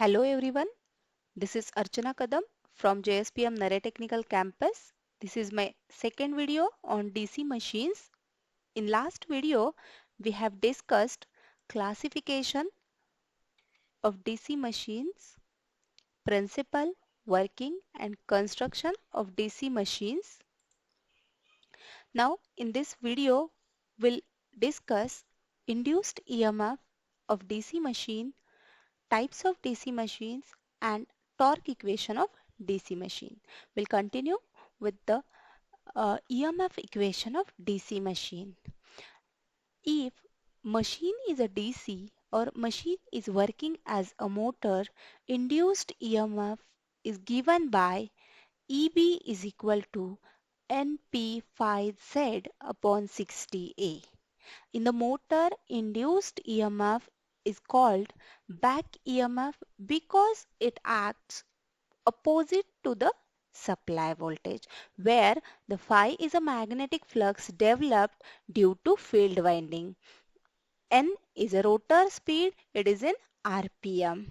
Hello everyone, this is Archana Kadam from JSPM Nare Technical Campus. This is my second video on DC machines. In last video, we have discussed classification of DC machines, principle, working and construction of DC machines. Now in this video, we'll discuss induced EMF of DC machine, types of DC machines and torque equation of DC machine. We'll continue with the EMF equation of DC machine. If machine is a DC or machine is working as a motor, induced EMF is given by EB is equal to NP phi Z upon 60A. In the motor, induced EMF is called back EMF because it acts opposite to the supply voltage, where the phi is a magnetic flux developed due to field winding. N is a rotor speed, it is in RPM.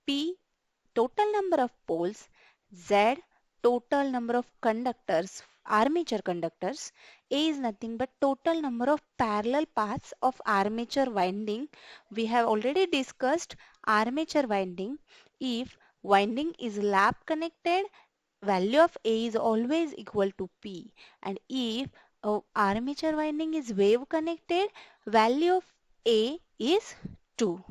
P, total number of poles. Z, total number of conductors, armature conductors. A is nothing but total number of parallel paths of armature winding. We have already discussed armature winding. If winding is lap connected, value of A is always equal to P. And if armature winding is wave connected, value of A is 2.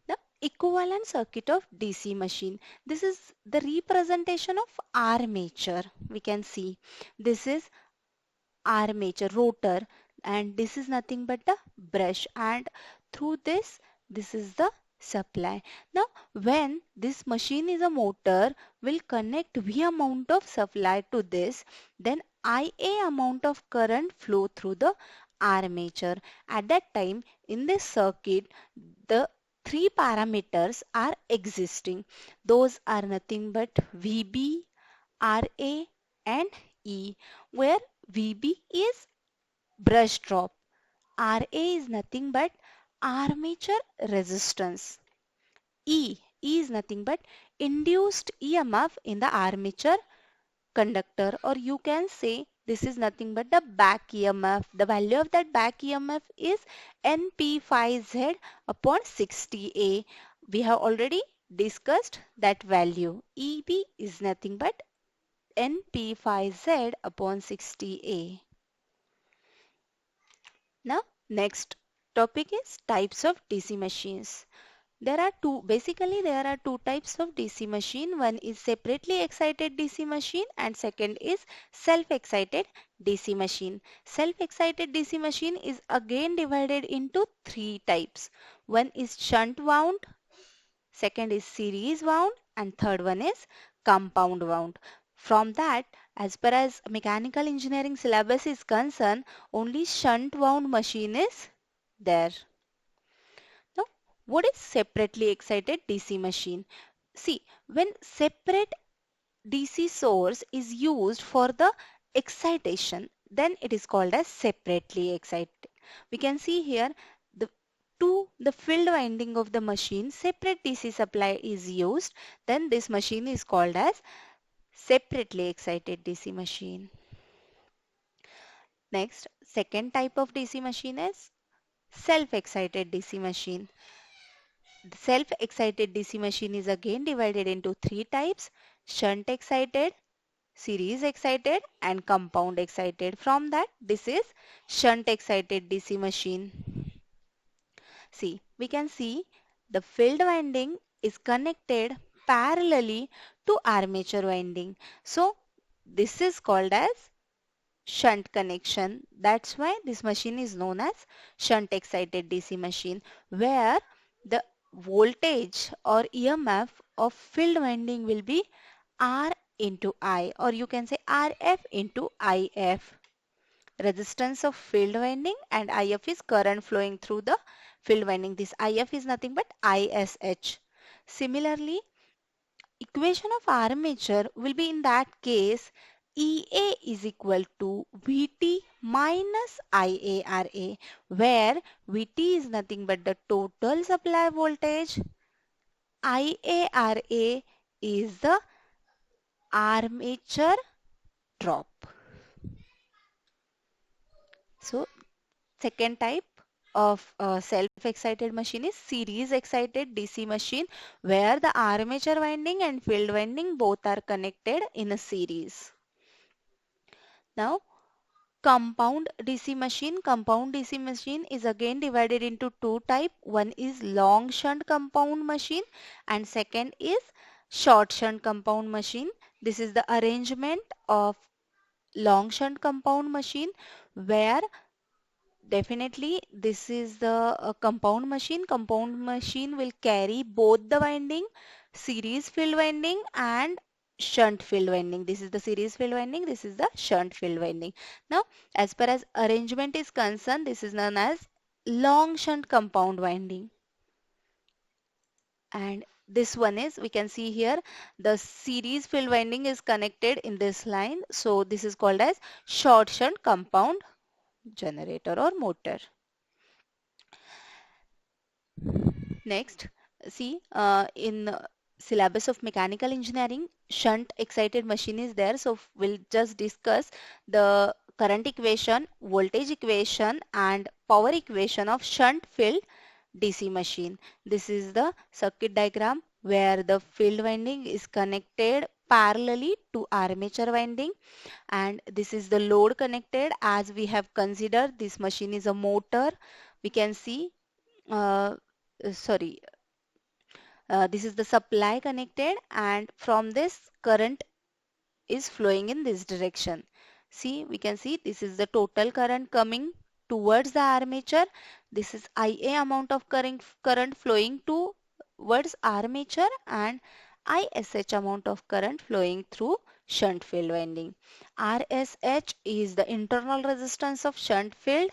The equivalent circuit of DC machine. This is the representation of armature. We can see this is armature rotor and this is nothing but the brush, and through this is the supply. Now when this machine is a motor, will connect V amount of supply to this, then IA amount of current flow through the armature. At that time in this circuit, the three parameters are existing. Those are nothing but VB, RA and E, where VB is brush drop, RA is nothing but armature resistance, E is nothing but induced EMF in the armature conductor, or you can say this is nothing but the back EMF. The value of that back EMF is NP phi Z upon 60A. We have already discussed that value. EB is nothing but NP phi Z upon 60A. Now, next topic is types of DC machines. Basically there are two types of DC machine. One is separately excited DC machine and second is self-excited DC machine. Self-excited DC machine is again divided into three types. One is shunt wound, second is series wound and third one is compound wound. From that, as per as mechanical engineering syllabus is concerned, only shunt wound machine is there. Now, what is separately excited DC machine? See, when separate DC source is used for the excitation, then it is called as separately excited. We can see here the field winding of the machine, separate DC supply is used, then this machine is called as separately excited DC machine. Next, second type of DC machine is self-excited DC machine. The self-excited DC machine is again divided into three types: shunt excited, series excited and compound excited. From that, this is shunt excited DC machine. See, we can see the field winding is connected parallelly to armature winding. So, this is called as shunt connection. That's why this machine is known as shunt excited DC machine, where the voltage or EMF of field winding will be R into I, or you can say RF into IF. Resistance of field winding, and IF is current flowing through the field winding. This IF is nothing but ISH. Similarly, equation of armature will be in that case EA is equal to VT minus IARA, where VT is nothing but the total supply voltage. IARA is the armature drop. So second type of self-excited machine is series excited DC machine, where the armature winding and field winding both are connected in a series. Now compound DC machine. Compound DC machine is again divided into two types. One is long shunt compound machine and second is short shunt compound machine. This is the arrangement of long shunt compound machine, where definitely this is the compound machine. Compound machine will carry both the winding, series field winding and shunt field winding. This is the series field winding, this is the shunt field winding. Now as per as arrangement is concerned, this is known as long shunt compound winding. And this one is, we can see here, the series field winding is connected in this line. So this is called as short shunt compound generator or motor. Next, see in syllabus of mechanical engineering, shunt excited machine is there. So we'll just discuss the current equation, voltage equation and power equation of shunt field DC machine. This is the circuit diagram where the field winding is connected parallelly to armature winding, and this is the load connected. As we have considered, this machine is a motor. We can see uh, sorry, this is the supply connected, and from this current is flowing in this direction. See, we can see this is the total current coming towards the armature. This is IA amount of current flowing towards armature, and ISH amount of current flowing through shunt field winding. RSH is the internal resistance of shunt field.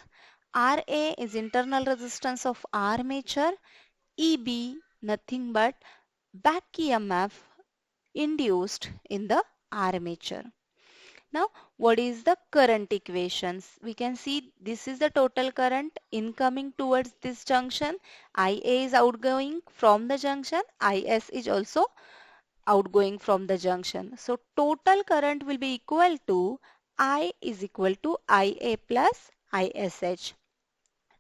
RA is internal resistance of armature. EB nothing but back EMF induced in the armature. Now, what is the current equations? We can see this is the total current incoming towards this junction. IA is outgoing from the junction. IS is also outgoing from the junction. So, total current will be equal to I is equal to IA plus ISH.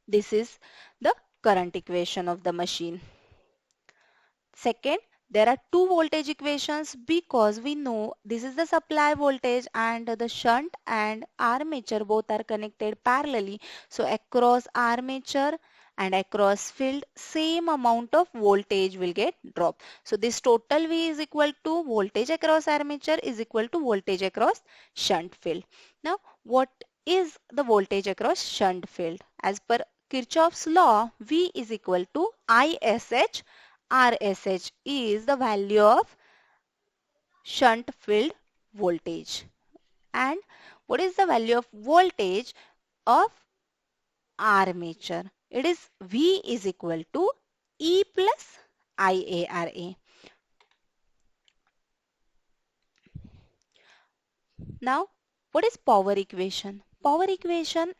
This is the current equation of the machine. Second, there are two voltage equations because we know this is the supply voltage and the shunt and armature both are connected parallelly. So across armature and across field, same amount of voltage will get dropped. So this total V is equal to voltage across armature is equal to voltage across shunt field. Now what is the voltage across shunt field? As per Kirchhoff's law, V is equal to ISH. RSH is the value of shunt field voltage. And what is the value of voltage of armature? It is V is equal to E plus IARA. Now, what is power equation? Power equation,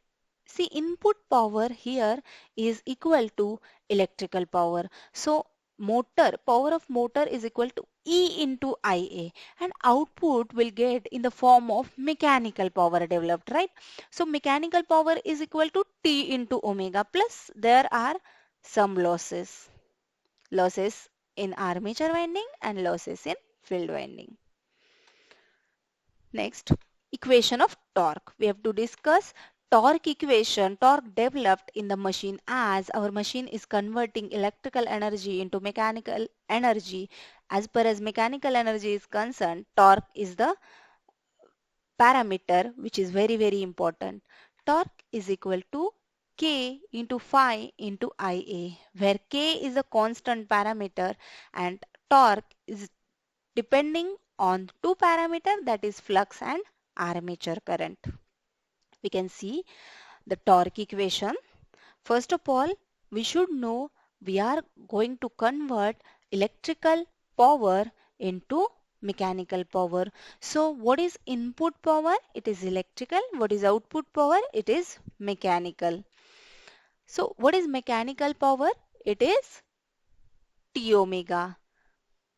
see, input power here is equal to electrical power. So power of motor is equal to E into IA, and output will get in the form of mechanical power developed, right? So mechanical power is equal to T into omega, plus there are some losses. Losses in armature winding and losses in field winding. Next, equation of torque. We have to discuss torque equation. Torque developed in the machine as our machine is converting electrical energy into mechanical energy. As per as mechanical energy is concerned, torque is the parameter which is very important. Torque is equal to K into phi into Ia, where K is a constant parameter and torque is depending on two parameters, that is flux and armature current. We can see the torque equation. First of all, we should know we are going to convert electrical power into mechanical power. So what is input power? It is electrical. What is output power? It is mechanical. So what is mechanical power? It is T omega.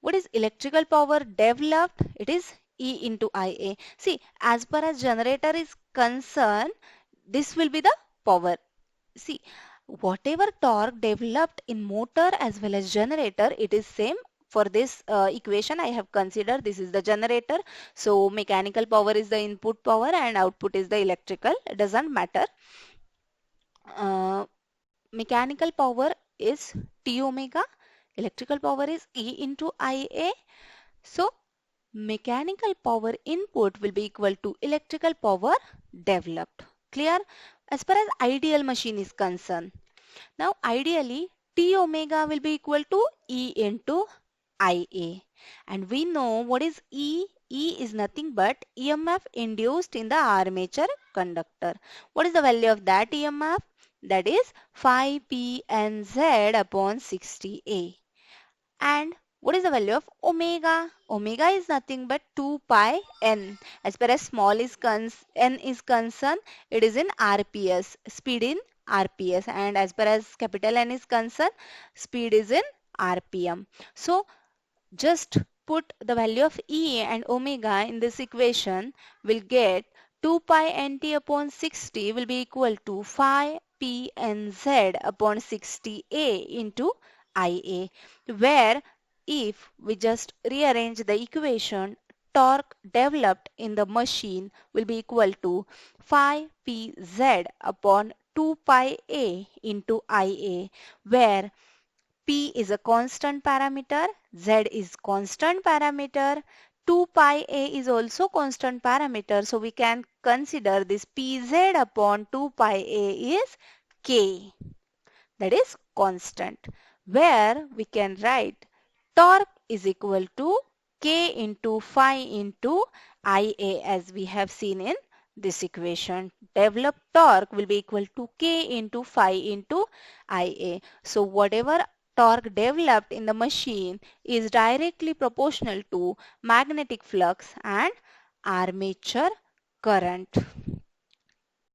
What is electrical power developed? It is E into Ia. See, as far as generator is concerned, this will be the power. See, whatever torque developed in motor as well as generator, it is same. For this equation, I have considered this is the generator. So mechanical power is the input power and output is the electrical. It doesn't matter. Uh, Mechanical power is T omega. Electrical power is E into Ia. So mechanical power input will be equal to electrical power developed. Clear? As far as ideal machine is concerned. Now ideally T omega will be equal to E into Ia. And we know what is E? E is nothing but EMF induced in the armature conductor. What is the value of that EMF? That is 5PNZ upon 60A. And what is the value of omega? Omega is nothing but 2 pi n. As far as small is n is concerned, it is in RPS, speed in RPS. And as far as capital N is concerned, speed is in RPM. So just put the value of E and omega in this equation, will get 2 pi nt upon 60 will be equal to 5 pnz upon 60a into Ia, where if we just rearrange the equation, torque developed in the machine will be equal to 5 pz upon 2 pi a into Ia, where P is a constant parameter, Z is constant parameter, 2 pi A is also constant parameter. So we can consider this Pz upon 2 pi A is K, that is constant, where we can write torque is equal to K into phi into Ia, as we have seen in this equation. Developed torque will be equal to K into phi into Ia. So whatever torque developed in the machine is directly proportional to magnetic flux and armature current.